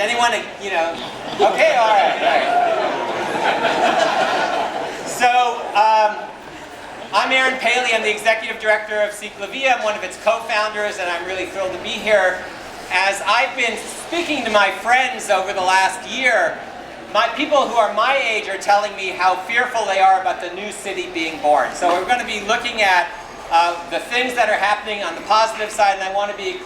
anyone, you know? Okay, all right. So, I'm Paley. I'm the executive director of CicLAvia. I'm one of its co-founders, and I'm really thrilled to be here. As I've been speaking to my friends over the last year, people who are my age are telling me how fearful they are about the new city being born. So we're going to be looking at the things that are happening on the positive side, and I want to be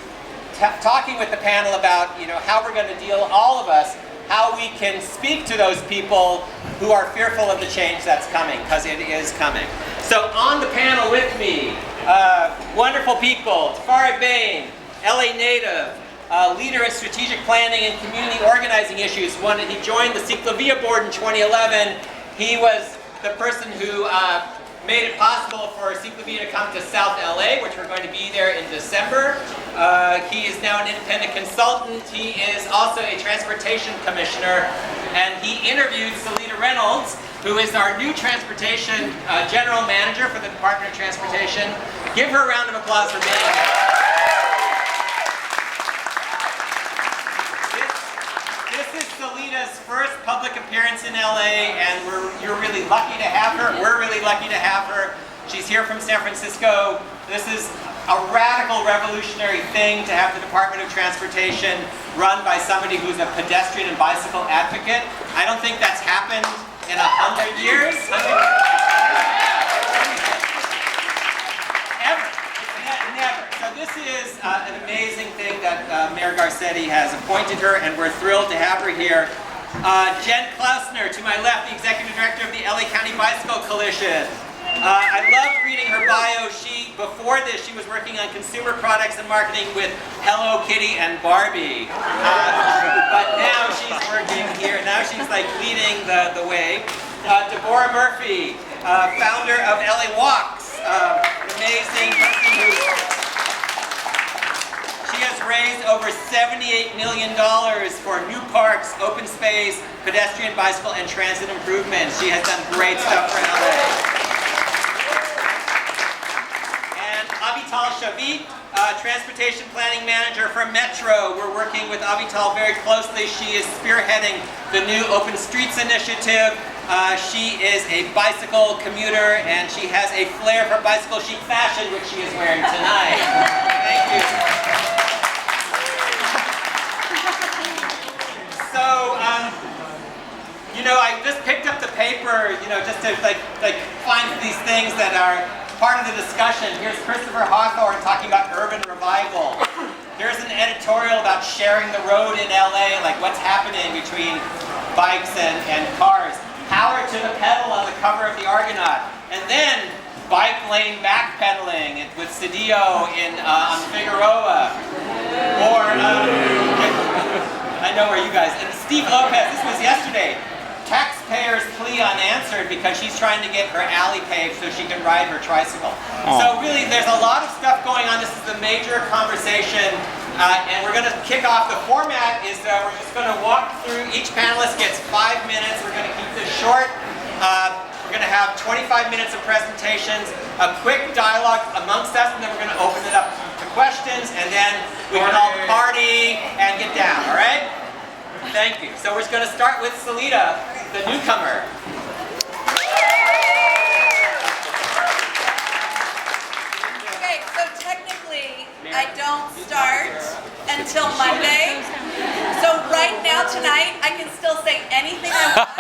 talking with the panel about, how we're going to deal, all of us, how we can speak to those people who are fearful of the change that's coming, because it is coming. So on the panel with me, wonderful people: Tafarai, Bayne, LA native, leader in strategic planning and community organizing issues. He joined the CicLAvia board in 2011. He was the person who made it possible for CicLAvia to come to South LA, which we're going to be there in December. He is now an independent consultant. He is also a transportation commissioner, and he interviewed Seleta Reynolds, who is our new transportation general manager for the Department of Transportation. Give her a round of applause for being here. This is Seleta's first public appearance in LA, and you're really lucky to have her. We're really lucky to have her. She's here from San Francisco. This is a radical, revolutionary thing to have the Department of Transportation run by somebody who's a pedestrian and bicycle advocate. I don't think that's happened in 100 years. Ever. Never. So this is an amazing thing that Mayor Garcetti has appointed her, and we're thrilled to have her here. Jen Klausner, to my left, the executive director of the LA County Bicycle Coalition. I loved reading her bio. Before this, she was working on consumer products and marketing with Hello Kitty and Barbie. But now she's working here. Now she's like leading the way. Deborah Murphy, founder of LA Walks, an amazing person who she has raised over $78 million for new parks, open space, pedestrian, bicycle, and transit improvements. She has done great stuff for LA. Avital Shavit, transportation planning manager for Metro. We're working with Avital very closely. She is spearheading the new Open Streets initiative. She is a bicycle commuter, and she has a flair for bicycle chic fashion, which she is wearing tonight. Thank you. So, I just picked up the paper, just to find these things that are part of the discussion. Here's Christopher Hawthorne talking about urban revival. Here's an editorial about sharing the road in LA, like what's happening between bikes and cars. Power to the pedal on the cover of the Argonaut. And then bike lane backpedaling with Cedillo on Figueroa. Or, I know where you guys, and Steve Lopez, this was yesterday. Taxpayers' plea unanswered because she's trying to get her alley paved so she can ride her tricycle. Oh. So really, there's a lot of stuff going on. This is a major conversation, and we're going to kick off. The format is we're just going to walk through. Each panelist gets 5 minutes. We're going to keep this short. We're going to have 25 minutes of presentations, a quick dialogue amongst us, and then we're going to open it up to questions, and then we can all party and get down, all right? Thank you. So we're going to start with Seleta, the newcomer. Okay, so technically I don't start until Monday. So right now, tonight, I can still say anything I want.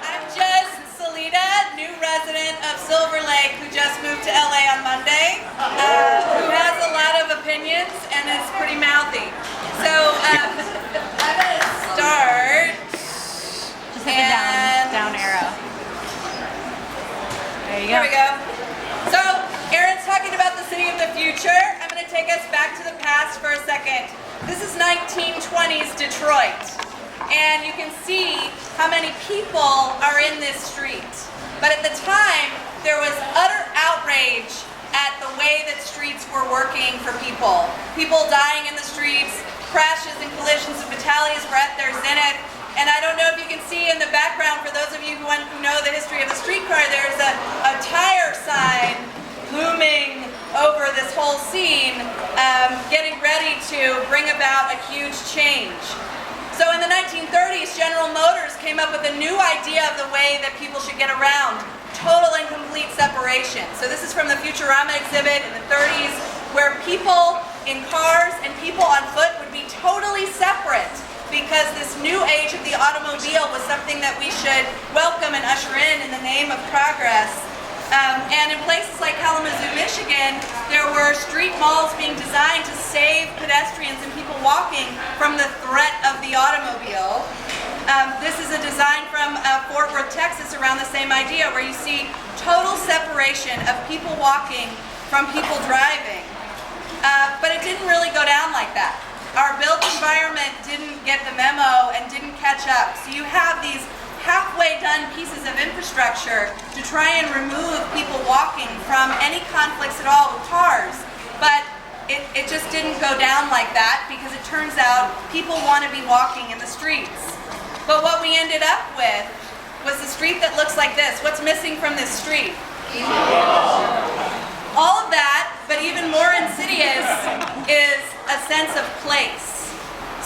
I'm just Seleta, new resident of Silver Lake, who just moved to LA on Monday, who has a lot of opinions and is pretty mouthy. So I'm going to start. Just hit the down arrow. There you go. There we go. So Aaron's talking about the city of the future. I'm going to take us back to the past for a second. This is 1920s Detroit. And you can see how many people are in this street. But at the time, there was utter outrage at the way that streets were working for people. People dying in the streets, crashes and collisions of fatalities were at their zenith. And I don't know if you can see in the background, for those of you who know the history of the streetcar, there's a tire sign looming over this whole scene, getting ready to bring about a huge change. So in the 1930s, General Motors came up with a new idea of the way that people should get around. Total and complete separation. So this is from the Futurama exhibit in the 30s, where people in cars and people on foot would be totally separate, because this new age of the automobile was something that we should welcome and usher in the name of progress. And in places like Kalamazoo, Michigan, there were street malls being designed to save pedestrians and people walking from the threat of the automobile. This is a design from Fort Worth, Texas, around the same idea, where you see total separation of people walking from people driving. But it didn't really go down like that. Our built environment didn't get the memo and didn't catch up. So you have these halfway done pieces of infrastructure to try and remove people walking from any conflicts at all with cars. But it just didn't go down like that, because it turns out people want to be walking in the streets. But what we ended up with was a street that looks like this. What's missing from this street? All of that, but even more insidious, is a sense of place.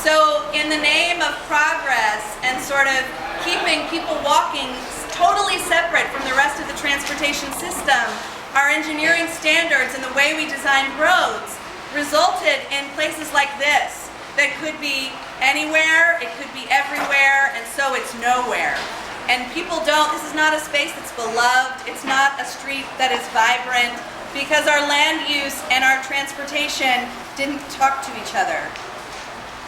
So in the name of progress and sort of keeping people walking totally separate from the rest of the transportation system, our engineering standards and the way we designed roads resulted in places like this that could be anywhere, it could be everywhere, and so it's nowhere. And people this is not a space that's beloved, it's not a street that is vibrant, because our land use and our transportation didn't talk to each other.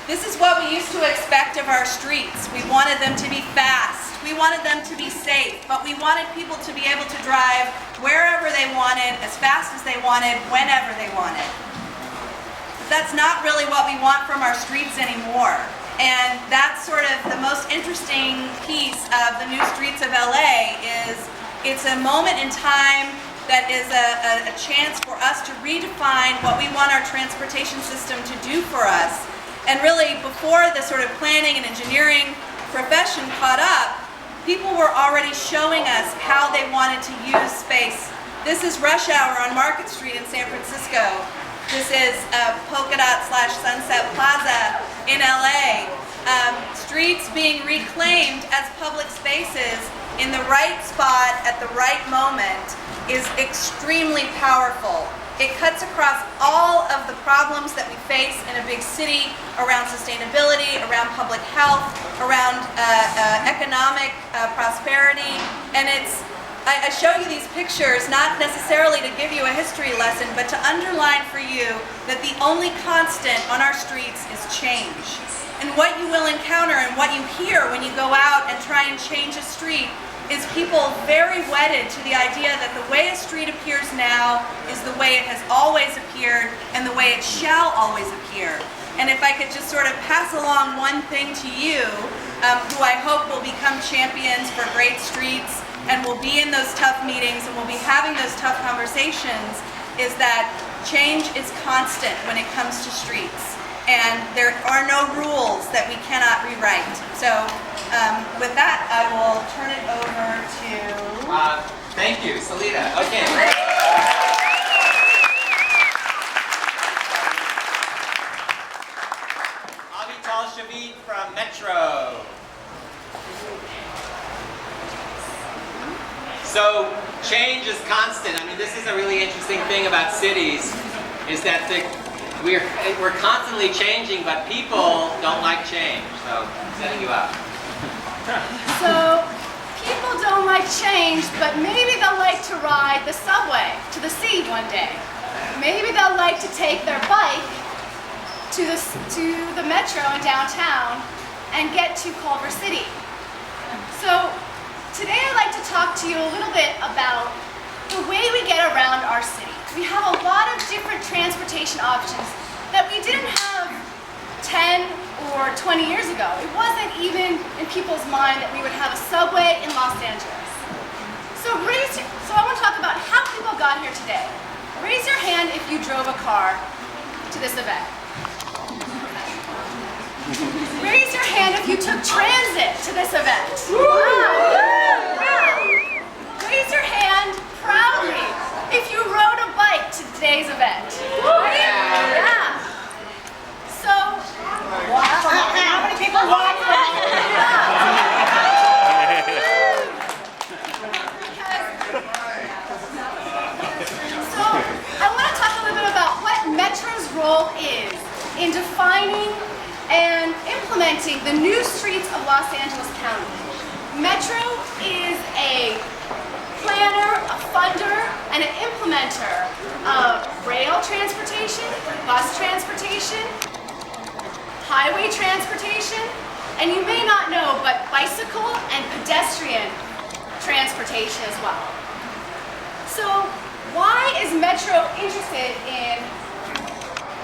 This is what we used to expect of our streets. We wanted them to be fast, we wanted them to be safe, but we wanted people to be able to drive wherever they wanted, as fast as they wanted, whenever they wanted. But that's not really what we want from our streets anymore. And that's sort of the most interesting piece of the new streets of LA. Is it's a moment in time that is a chance for us to redefine what we want our transportation system to do for us. And really, before the sort of planning and engineering profession caught up, people were already showing us how they wanted to use space. This is Rush Hour on Market Street in San Francisco. This is Polka Dot / Sunset Plaza in LA. Streets being reclaimed as public spaces in the right spot at the right moment is extremely powerful. It cuts across all of the problems that we face in a big city around sustainability, around public health, around economic prosperity. And I show you these pictures not necessarily to give you a history lesson, but to underline for you that the only constant on our streets is change. And what you will encounter and what you hear when you go out and try and change a street is people very wedded to the idea that the way a street appears now is the way it has always appeared and the way it shall always appear. And if I could just sort of pass along one thing to you, who I hope will become champions for great streets and will be in those tough meetings and will be having those tough conversations, is that change is constant when it comes to streets. And there are no rules that we cannot rewrite. So with that, I will turn it over to... Thank you, Seleta. Okay. Avital Shavit from Metro. So change is constant. I mean, this is a really interesting thing about cities, is that we're constantly changing, but people don't like change. So I'm setting you up. So people don't like change, but maybe they'll like to ride the subway to the sea one day. Maybe they'll like to take their bike to the metro in downtown and get to Culver City. So today I'd like to talk to you a little bit about the way we get around our city. We have a lot of different transportation options that we didn't have 10 or 20 years ago. It wasn't even in people's mind that we would have a subway in Los Angeles. So I want to talk about how people got here today. Raise your hand if you drove a car to this event. Raise your hand if you took transit to this event. Wow. Raise your hand proudly if you rode a bike to today's event. Yeah. So, how many people walked implementing the new streets of Los Angeles County. Metro is a planner, a funder, and an implementer of rail transportation, bus transportation, highway transportation, and you may not know, but bicycle and pedestrian transportation as well. So why is Metro interested in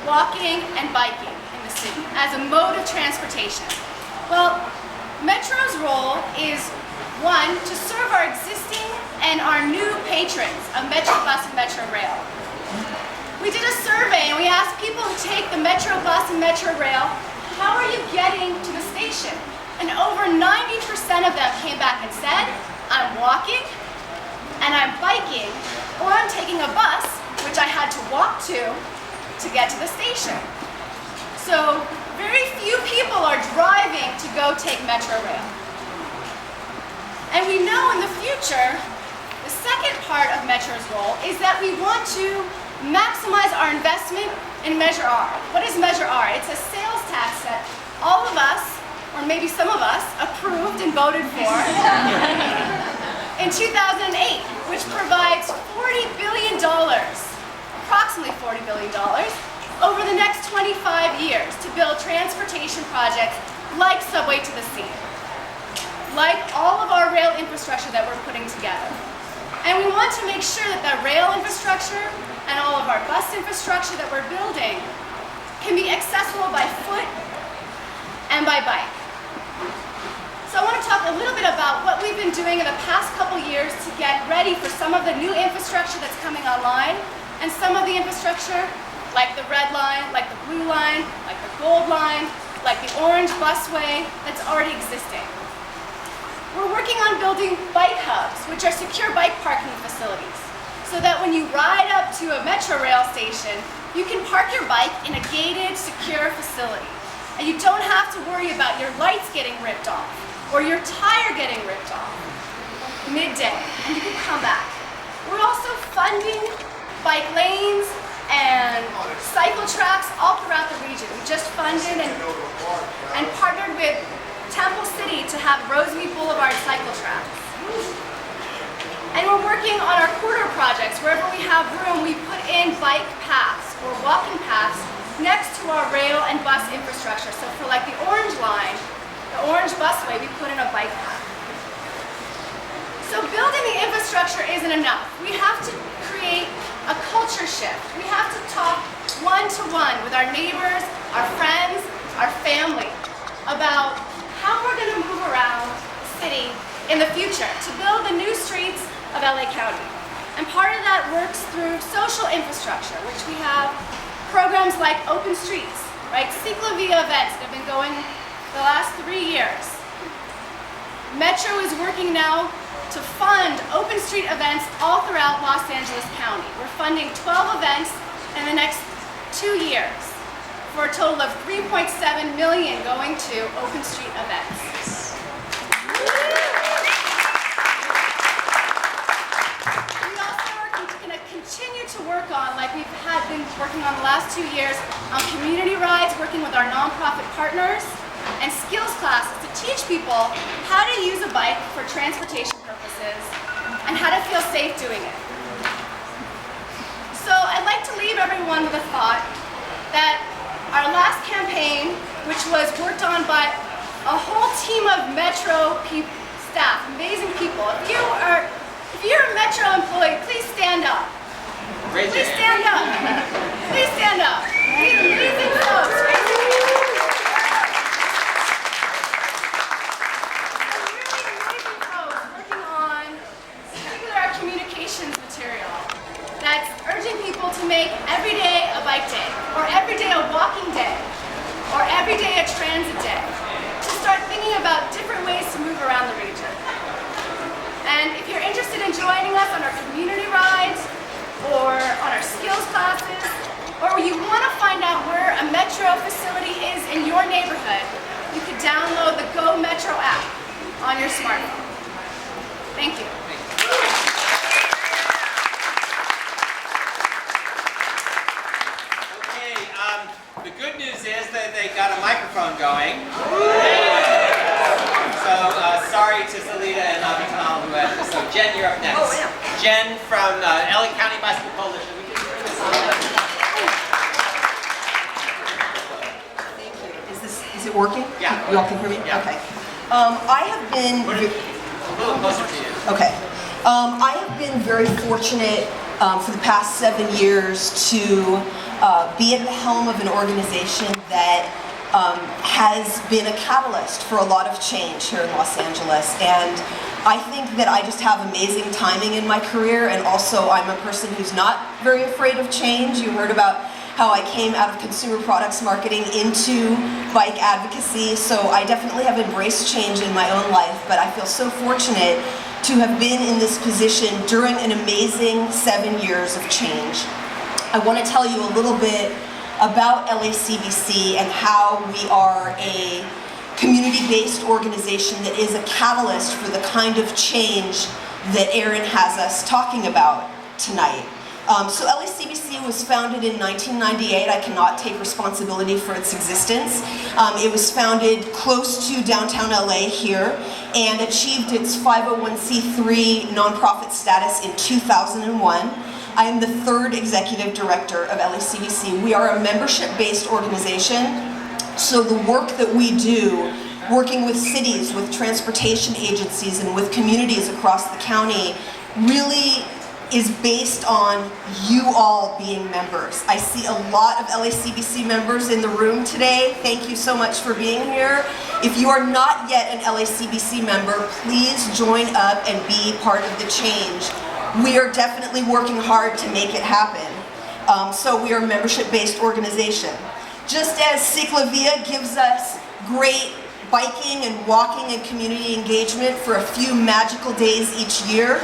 walking and biking in the city as a mode of transportation? Well, Metro's role is, one, to serve our existing and our new patrons of Metro Bus and Metro Rail. We did a survey and we asked people who take the Metro Bus and Metro Rail, how are you getting to the station? And over 90% of them came back and said, I'm walking, and I'm biking, or I'm taking a bus, which I had to walk to get to the station. So very few people are driving to go take Metro Rail. And we know in the future, the second part of Metro's role is that we want to maximize our investment in Measure R. What is Measure R? It's a sales tax that all of us, or maybe some of us, approved and voted for in 2008, which provides $40 billion, approximately $40 billion, over the next 25 years to build transportation projects like Subway to the Sea, like all of our rail infrastructure that we're putting together. And we want to make sure that that rail infrastructure and all of our bus infrastructure that we're building can be accessible by foot and by bike. So I want to talk a little bit about what we've been doing in the past couple years to get ready for some of the new infrastructure that's coming online, and some of the infrastructure like the red line, like the blue line, like the gold line, like the orange busway that's already existing. We're working on building bike hubs, which are secure bike parking facilities, so that when you ride up to a Metro Rail station, you can park your bike in a gated, secure facility. And you don't have to worry about your lights getting ripped off or your tire getting ripped off midday, and you can come back. We're also funding bike lanes and cycle tracks all throughout the region. We just funded and partnered with Temple City to have Rosemead Boulevard cycle tracks. And we're working on our corridor projects. Wherever we have room, we put in bike paths or walking paths next to our rail and bus infrastructure. So for like the orange line, the orange busway, we put in a bike path. So building the infrastructure isn't enough. We have to create a culture shift. We have to talk one-to-one with our neighbors, our friends, our family about how we're going to move around the city in the future to build the new streets of LA County. And part of that works through social infrastructure, which we have programs like Open Streets, right? CicLAvia events that have been going the last 3 years. Metro is working now to fund Open Street events all throughout Los Angeles County. We're funding 12 events in the next 2 years for a total of $3.7 million going to Open Street events. We also are going to continue to work on, like we've been working on the last 2 years, on community rides, working with our nonprofit partners, and skills classes to teach people how to use a bike for transportation purposes and how to feel safe doing it. So I'd like to leave everyone with a thought that our last campaign, which was worked on by a whole team of Metro staff, amazing people. If you're a Metro employee, please stand up. Please stand up. Please stand up. These amazing folks. That's urging people to make every day a bike day, or every day a walking day, or every day a transit day, to start thinking about different ways to move around the region. And if you're interested in joining us on our community rides, or on our skills classes, or you want to find out where a Metro facility is in your neighborhood, you could download the Go Metro app on your smartphone. Thank you. The good news is that they got a microphone microphone going. So sorry to Seleta and Avital who had this. So Jen, you're up next. Oh, yeah. Jen from LA County Bicycle Coalition. We can bring this on. Thank you. Is it working? Yeah. You all can hear me? Yeah. Okay. I have been... A little closer to you. Okay. I have been very fortunate for the past 7 years to be at the helm of an organization that has been a catalyst for a lot of change here in Los Angeles. And I think that I just have amazing timing in my career, and also I'm a person who's not very afraid of change. You heard about how I came out of consumer products marketing into bike advocacy, so I definitely have embraced change in my own life, but I feel so fortunate to have been in this position during an amazing 7 years of change. I want to tell you a little bit about LACBC and how we are a community-based organization that is a catalyst for the kind of change that Aaron has us talking about tonight. So LACBC was founded in 1998. I cannot take responsibility for its existence. It was founded close to downtown LA here and achieved its 501c3 nonprofit status in 2001. I am the third executive director of LACBC. We are a membership-based organization, so the work that we do, working with cities, with transportation agencies, and with communities across the county, really is based on you all being members. I see a lot of LACBC members in the room today. Thank you so much for being here. If you are not yet an LACBC member, please join up and be part of the change. We are definitely working hard to make it happen. So we are a membership-based organization. Just as CicLAvia gives us great biking and walking and community engagement for a few magical days each year,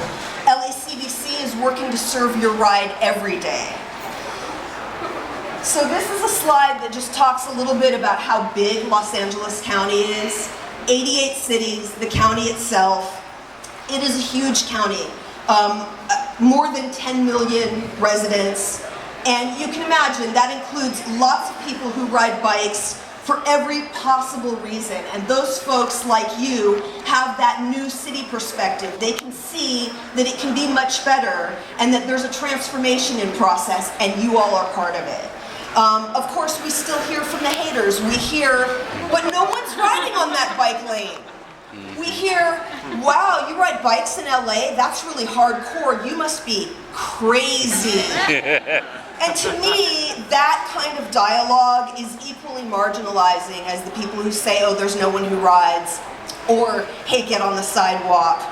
LACBC is working to serve your ride every day. So this is a slide that just talks a little bit about how big Los Angeles County is. 88 cities, the county itself. It is a huge county. More than 10 million residents. And you can imagine that includes lots of people who ride bikes for every possible reason. And those folks like you have that new city perspective. They can see that it can be much better and that there's a transformation in process and you all are part of it. Of course, we still hear from the haters. We hear, but no one's riding on that bike lane. We hear, wow, you ride bikes in LA? That's really hardcore. You must be crazy. And to me, that kind of dialogue is equally marginalizing as the people who say, oh, there's no one who rides, or hey, get on the sidewalk.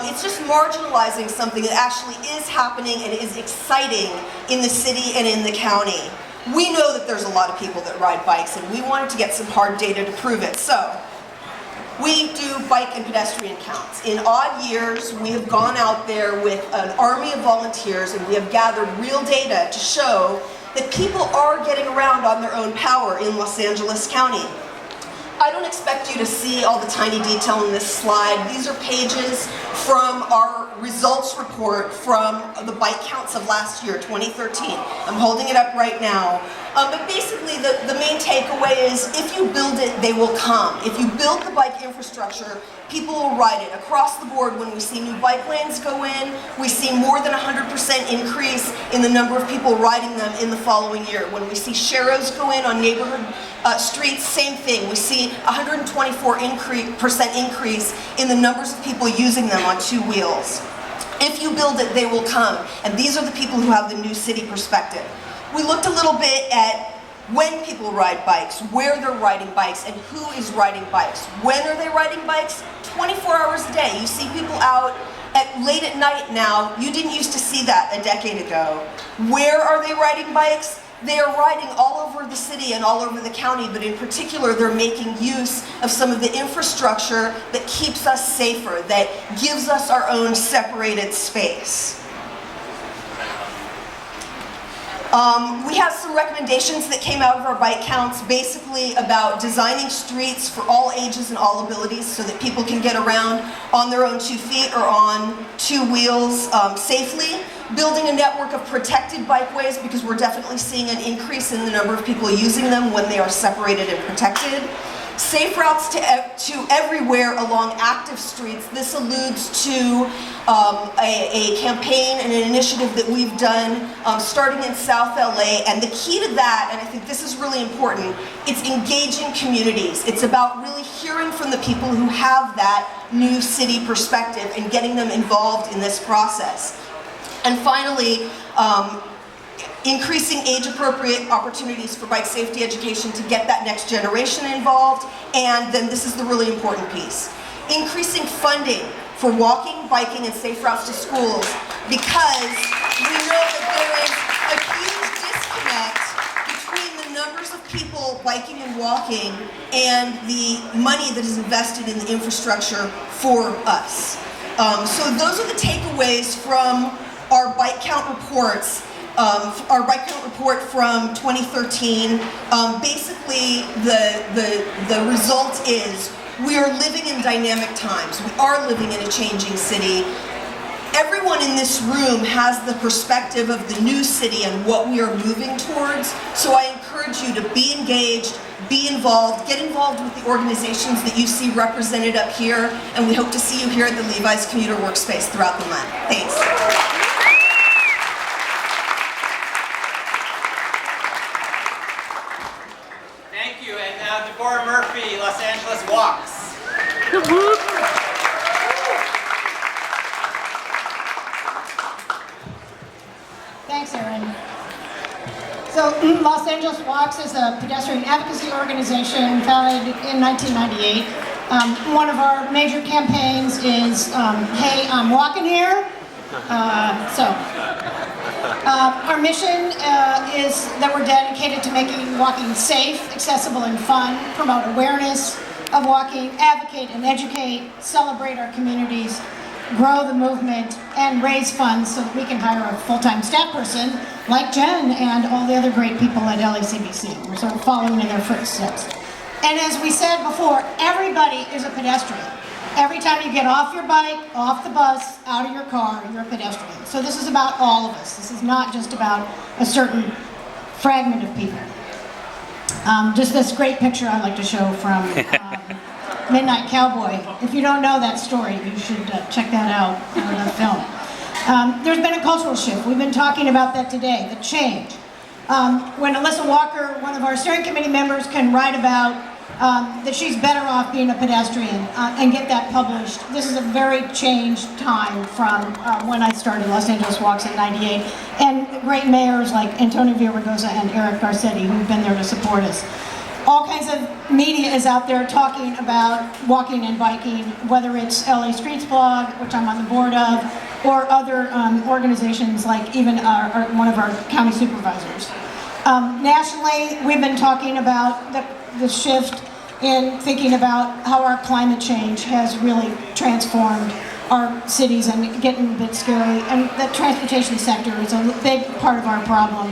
It's just marginalizing something that actually is happening and is exciting in the city and in the county. We know that there's a lot of people that ride bikes, and we wanted to get some hard data to prove it. So we do bike and pedestrian counts. In odd years, we have gone out there with an army of volunteers and we have gathered real data to show that people are getting around on their own power in Los Angeles County. I don't expect you to see all the tiny detail in this slide. These are pages from our results report from the bike counts of last year, 2013. I'm holding it up right now. But basically, the main takeaway is if you build it, they will come. If you build the bike infrastructure, people will ride it. Across the board, when we see new bike lanes go in, we see more than 100% increase in the number of people riding them in the following year. When we see sharrows go in on neighborhood streets, same thing. We see 124% increase in the numbers of people using them on two wheels. If you build it, they will come. And these are the people who have the new city perspective. We looked a little bit at when people ride bikes, where they're riding bikes, and who is riding bikes. When are they riding bikes? 24 hours a day. You see people out late at night now. You didn't used to see that a decade ago. Where are they riding bikes? They are riding all over the city and all over the county, but in particular, they're making use of some of the infrastructure that keeps us safer, that gives us our own separated space. We have some recommendations that came out of our bike counts, basically about designing streets for all ages and all abilities so that people can get around on their own 2 feet or on 2 wheels safely. building a network of protected bikeways, because we're definitely seeing an increase in the number of people using them when they are separated and protected. Safe routes to everywhere along active streets. This alludes to a campaign and an initiative that we've done starting in South LA, and the key to that, and I think this is really important, it's engaging communities. It's about really hearing from the people who have that new city perspective and getting them involved in this process. And finally, increasing age-appropriate opportunities for bike safety education to get that next generation involved, and then this is the really important piece. Increasing funding for walking, biking, and safe routes to schools, because we know that there is a huge disconnect between the numbers of people biking and walking and the money that is invested in the infrastructure for us. So those are the takeaways from our bike count reports. Our bike count report from 2013, basically the result is we are living in dynamic times. We are living in a changing city. Everyone in this room has the perspective of the new city and what we are moving towards. So I encourage you to be engaged, be involved, get involved with the organizations that you see represented up here, and we hope to see you here at the Levi's Commuter Workspace throughout the month. Thanks. Thank you, and now Deborah Murphy, Los Angeles Walks. Thanks, Erin. So Los Angeles Walks is a pedestrian advocacy organization founded in 1998. One of our major campaigns is, hey, I'm walking here. Our mission is that we're dedicated to making walking safe, accessible, and fun, promote awareness of walking, advocate and educate, celebrate our communities, grow the movement, and raise funds so that we can hire a full-time staff person like Jen and all the other great people at LACBC. We're sort of following in their footsteps. And as we said before, everybody is a pedestrian. Every time you get off your bike, off the bus, out of your car, you're a pedestrian. So this is about all of us. This is not just about a certain fragment of people. Just this great picture I like to show from Midnight Cowboy. If you don't know that story, you should check that out on the film. There's been a cultural shift. We've been talking about that today, the change. When Alyssa Walker, one of our steering committee members, can write about that she's better off being a pedestrian and get that published. This is a very changed time from when I started Los Angeles Walks in '98, and great mayors like Antonio Villaraigosa and Eric Garcetti who've been there to support us. All kinds of media is out there talking about walking and biking, whether it's LA Streets Blog, which I'm on the board of, or other organizations like even one of our county supervisors. Nationally, we've been talking about the shift in thinking about how our climate change has really transformed our cities and getting a bit scary, and the transportation sector is a big part of our problem,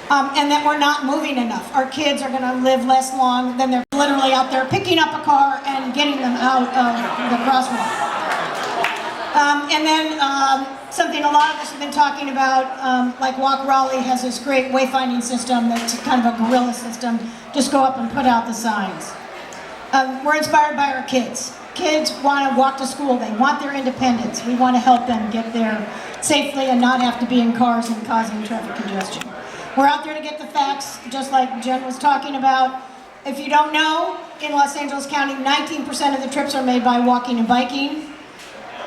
and that we're not moving enough. Our kids are going to live less long than they're literally out there picking up a car and getting them out of the crosswalk. And then something a lot of us have been talking about, like Walk Raleigh has this great wayfinding system that's kind of a guerrilla system. Just go up and put out the signs. We're inspired by our kids. Kids want to walk to school. They want their independence. We want to help them get there safely and not have to be in cars and causing traffic congestion. We're out there to get the facts, just like Jen was talking about. If you don't know, in Los Angeles County, 19% of the trips are made by walking and biking,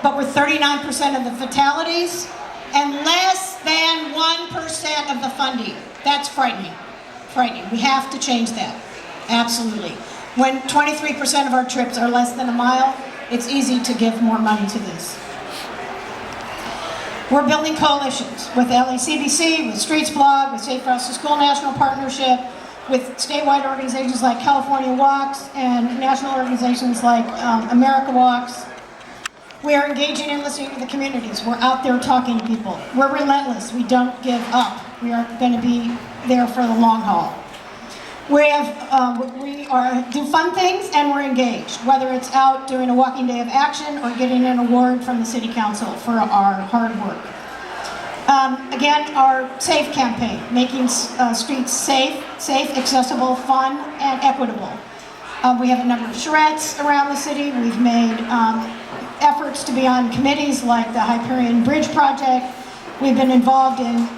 but we're 39% of the fatalities and less than 1% of the funding. That's frightening. Frightening. We have to change that. Absolutely. When 23% of our trips are less than a mile, it's easy to give more money to this. We're building coalitions with LACBC, with Streets Blog, with Safe Routes to School National Partnership, with statewide organizations like California Walks and national organizations like America Walks. We are engaging and listening to the communities. We're out there talking to people. We're relentless. We don't give up. We are going to be there for the long haul. We do fun things and we're engaged, whether it's out doing a walking day of action or getting an award from the City Council for our hard work. Again, our SAFE campaign, making streets safe, accessible, fun, and equitable. We have a number of charrettes around the city. We've made efforts to be on committees like the Hyperion Bridge Project. We've been involved in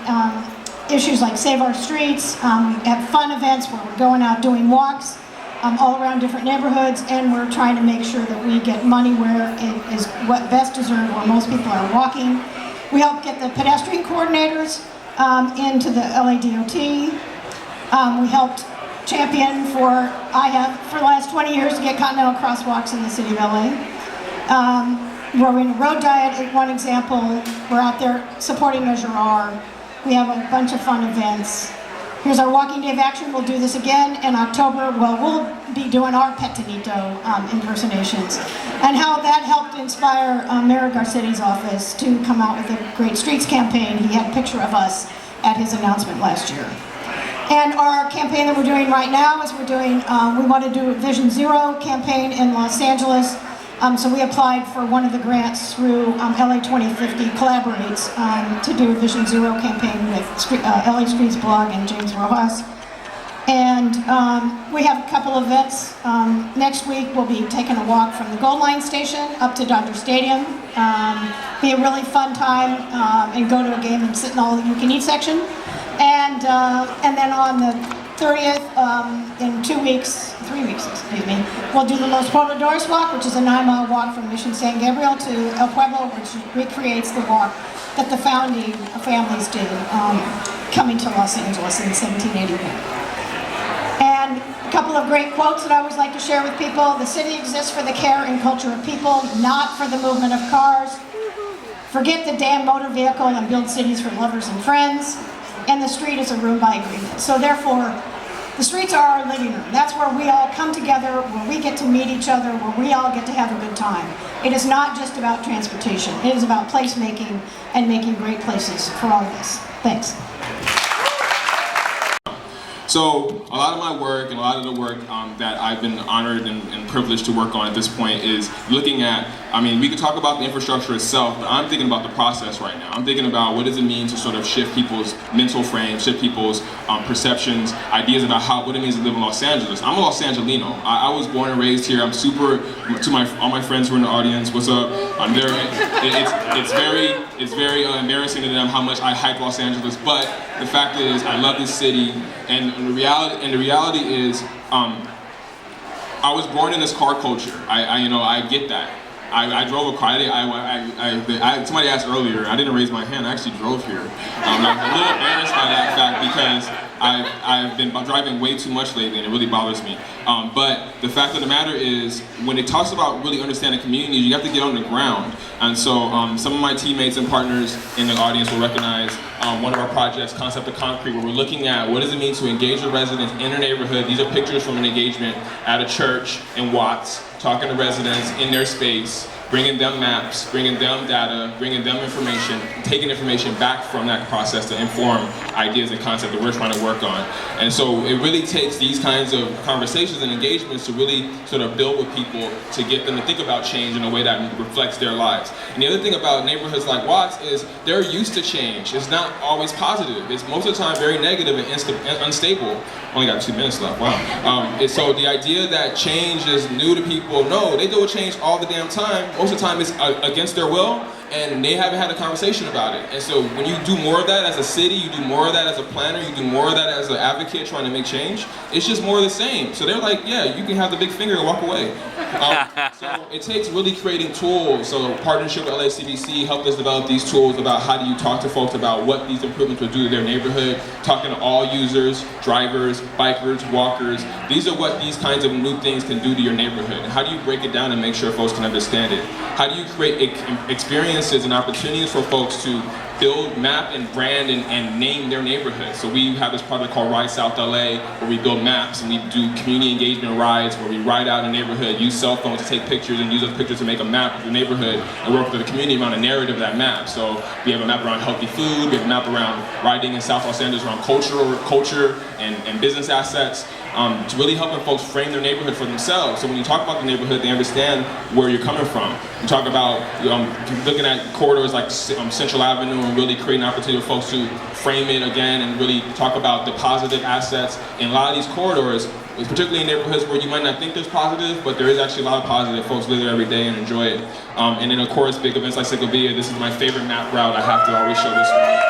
issues like Save Our Streets. We have fun events where we're going out doing walks all around different neighborhoods, and we're trying to make sure that we get money where it is what best deserved, where most people are walking. We help get the pedestrian coordinators into the LA DOT. We helped champion I have for the last 20 years to get continental crosswalks in the city of LA. Rowing a road diet is one example. We're out there supporting Measure R. We have a bunch of fun events. Here's our Walking Day of Action. We'll do this again in October. Well, we'll be doing our Petanito impersonations. And how that helped inspire Mayor Garcetti's office to come out with a Great Streets campaign. He had a picture of us at his announcement last year. And our campaign that we're doing right now is we want to do a Vision Zero campaign in Los Angeles. So we applied for one of the grants through LA 2050 Collaborates to do a Vision Zero campaign with LA Streets Blog and James Rojas. And we have a couple of events. Next week we'll be taking a walk from the Gold Line Station up to Dodger Stadium. Be a really fun time and go to a game and sit in all the you-can-eat section. And then on the 30th, in 3 weeks, we'll do the Los Pobladores Walk, which is a 9-mile walk from Mission San Gabriel to El Pueblo, which recreates the walk that the founding families did coming to Los Angeles in 1781. And a couple of great quotes that I always like to share with people. The city exists for the care and culture of people, not for the movement of cars. Forget the damn motor vehicle and build cities for lovers and friends. And the street is a room by agreement. So therefore, the streets are our living room. That's where we all come together, where we get to meet each other, where we all get to have a good time. It is not just about transportation. It is about placemaking and making great places for all of us. Thanks. So a lot of my work and a lot of the work that I've been honored and privileged to work on at this point is looking at, we could talk about the infrastructure itself, but I'm thinking about the process right now. I'm thinking about what does it mean to sort of shift people's mental frame, shift people's perceptions, ideas about what it means to live in Los Angeles. I'm a Los Angelino. I was born and raised here. I'm super, all my friends who are in the audience, what's up? It's very embarrassing to them how much I hype Los Angeles, but the fact is I love this city, and the reality is I was born in this car culture. I get that. I drove a car. Somebody asked earlier, I didn't raise my hand, I actually drove here. I'm a little embarrassed by that fact because I've been driving way too much lately and it really bothers me. But the fact of the matter is, when it talks about really understanding communities, you have to get on the ground. And so some of my teammates and partners in the audience will recognize one of our projects, Concept of Concrete, where we're looking at what does it mean to engage the residents in their neighborhood. These are pictures from an engagement at a church in Watts, talking to residents in their space, bringing them maps, bringing them data, bringing them information, taking information back from that process to inform ideas and concepts that we're trying to work on. And so it really takes these kinds of conversations and engagements to really sort of build with people to get them to think about change in a way that reflects their lives. And the other thing about neighborhoods like Watts is they're used to change. It's not always positive. It's most of the time very negative and unstable. Only got 2 minutes left, wow. And so the idea that change is new to people, no, they deal with change all the damn time. Most of the time it's against their will, and they haven't had a conversation about it. And so when you do more of that as a city, you do more of that as a planner, you do more of that as an advocate trying to make change, it's just more of the same. So they're like, yeah, you can have the big finger and walk away. So it takes really creating tools. So partnership with LACDC helped us develop these tools about how do you talk to folks about what these improvements will do to their neighborhood, talking to all users, drivers, bikers, walkers. These are what these kinds of new things can do to your neighborhood. How do you break it down and make sure folks can understand it? How do you create experiences and opportunities for folks to build, map, and brand and name their neighborhood? So we have this project called Ride South LA, where we build maps and we do community engagement rides where we ride out a neighborhood, use cell phones to take pictures and use those pictures to make a map of the neighborhood and work with the community around a narrative of that map. So we have a map around healthy food, we have a map around riding in South Los Angeles around culture and business assets. to really helping folks frame their neighborhood for themselves. So when you talk about the neighborhood, they understand where you're coming from. You talk about looking at corridors like Central Avenue and really creating an opportunity for folks to frame it again and really talk about the positive assets in a lot of these corridors, particularly in neighborhoods where you might not think there's positive, but there is actually a lot of positive. Folks live there every day and enjoy it. And then of course, big events like CicLAvia, this is my favorite map route. I have to always show this one.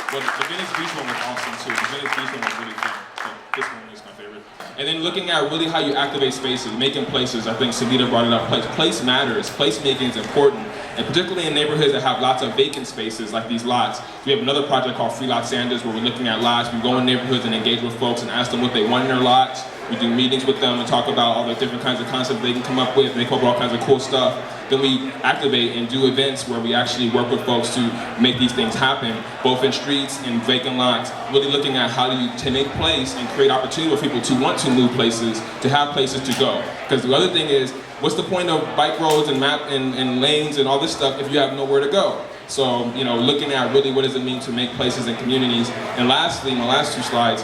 But the Venice Beach one was awesome too. The Venice Beach one was really fun. So this one is my favorite. And then looking at really how you activate spaces, making places. I think Seleta brought it up. Place matters. Place making is important. And particularly in neighborhoods that have lots of vacant spaces like these lots. We have another project called Free Lot Sanders where we're looking at lots. We go in neighborhoods and engage with folks and ask them what they want in their lots. We do meetings with them and talk about all the different kinds of concepts they can come up with. They come up with all kinds of cool stuff. Then we activate and do events where we actually work with folks to make these things happen, both in streets and vacant lots, really looking at how do you to make place and create opportunity for people to want to move places, to have places to go. Because the other thing is, what's the point of bike roads and and lanes and all this stuff if you have nowhere to go? So, looking at really what does it mean to make places and communities. And lastly, my last two slides,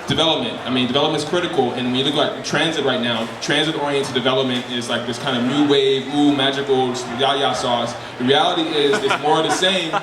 development. I mean, development is critical, and when you look at transit right now, transit-oriented development is like this kind of new wave, magical, yaya sauce. The reality is, it's more of the same,